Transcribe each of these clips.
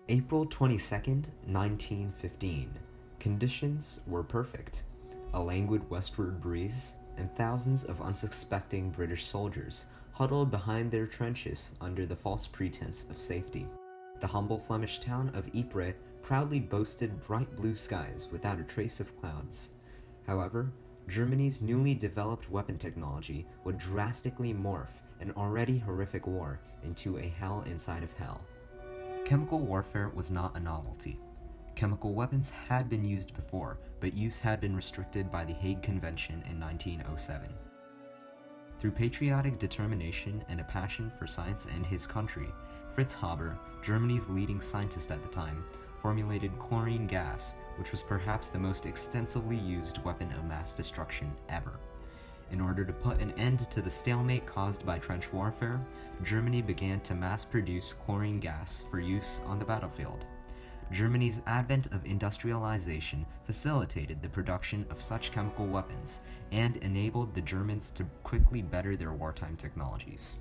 April 22nd, 1915. Conditions were perfect. A languid westward breeze, and thousands of unsuspecting British soldiers huddled behind their trenches under the false pretense of safety. The humble Flemish town of Ypres proudly boasted bright blue skies without a trace of clouds. However, Germany's newly developed weapon technology would drastically morph an already horrific war into a hell inside of hell. Chemical warfare was not a novelty. Chemical weapons had been used before, but use had been restricted by the Hague Convention in 1907. Through patriotic determination and a passion for science and his country, Fritz Haber, Germany's leading scientist at the time, formulated chlorine gas, which was perhaps the most extensively used weapon of mass destruction ever. In order to put an end to the stalemate caused by trench warfare, Germany began to mass-produce chlorine gas for use on the battlefield. Germany's advent of industrialization facilitated the production of such chemical weapons and enabled the Germans to quickly better their wartime technologies.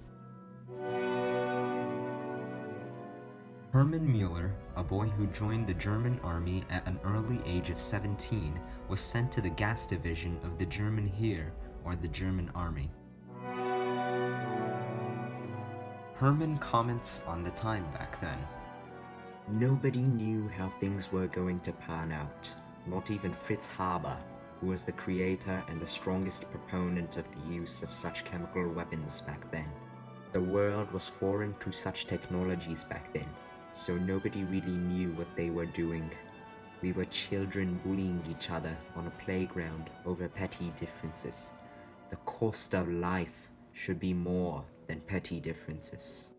Hermann Müller, a boy who joined the German army at an early age of 17, was sent to the gas division of the German Heer, or the German army. Hermann comments on the time back then. Nobody knew how things were going to pan out, not even Fritz Haber, who was the creator and the strongest proponent of the use of such chemical weapons back then. The world was foreign to such technologies back then, so nobody really knew what they were doing. We were children bullying each other on a playground over petty differences. The cost of life should be more than petty differences.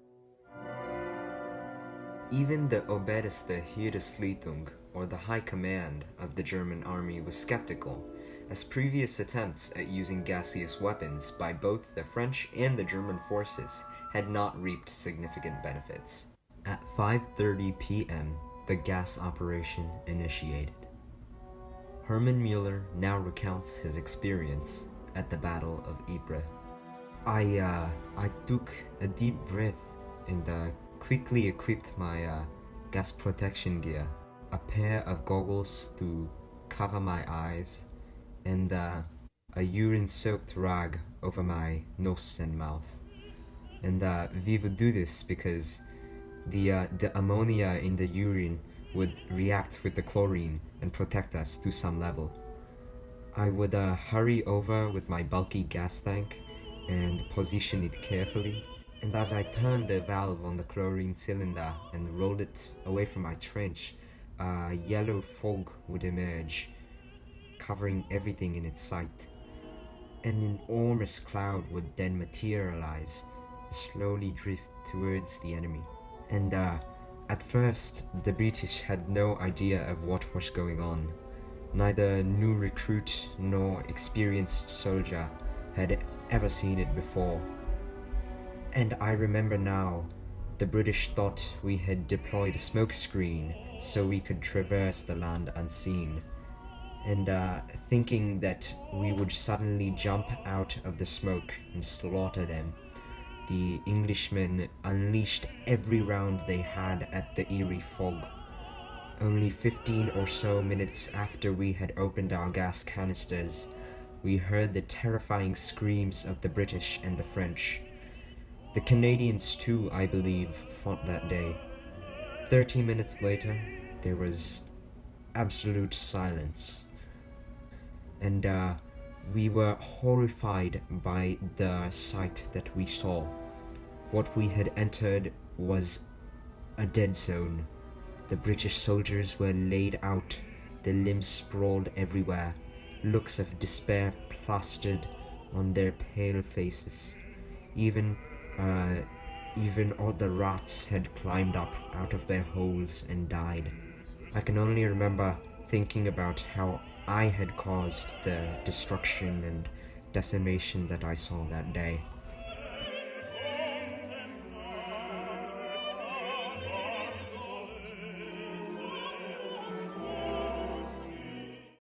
Even the Oberste Heeresleitung, or the High Command of the German army, was skeptical, as previous attempts at using gaseous weapons by both the French and the German forces had not reaped significant benefits. At 5:30 p.m., the gas operation initiated. Hermann Müller now recounts his experience at the Battle of Ypres. I took a deep breath and quickly equipped my gas protection gear, a pair of goggles to cover my eyes, and a urine-soaked rag over my nose and mouth. And we would do this because the ammonia in the urine would react with the chlorine and protect us to some level. I would hurry over with my bulky gas tank and position it carefully, and as I turned the valve on the chlorine cylinder and rolled it away from my trench, a yellow fog would emerge, covering everything in its sight. An enormous cloud would then materialize, slowly drift towards the enemy. And at first, the British had no idea of what was going on. Neither new recruit nor experienced soldier had ever seen it before. And I remember now, the British thought we had deployed a smoke screen so we could traverse the land unseen. And thinking that we would suddenly jump out of the smoke and slaughter them, the Englishmen unleashed every round they had at the eerie fog. Only 15 or so minutes after we had opened our gas canisters, we heard the terrifying screams of the British and the French. The Canadians too, I believe, fought that day. 30 minutes later, there was absolute silence. And we were horrified by the sight that we saw. What we had entered was a dead zone. The British soldiers were laid out, their limbs sprawled everywhere, looks of despair plastered on their pale faces. Even all the rats had climbed up out of their holes and died. I can only remember thinking about how I had caused the destruction and decimation that I saw that day.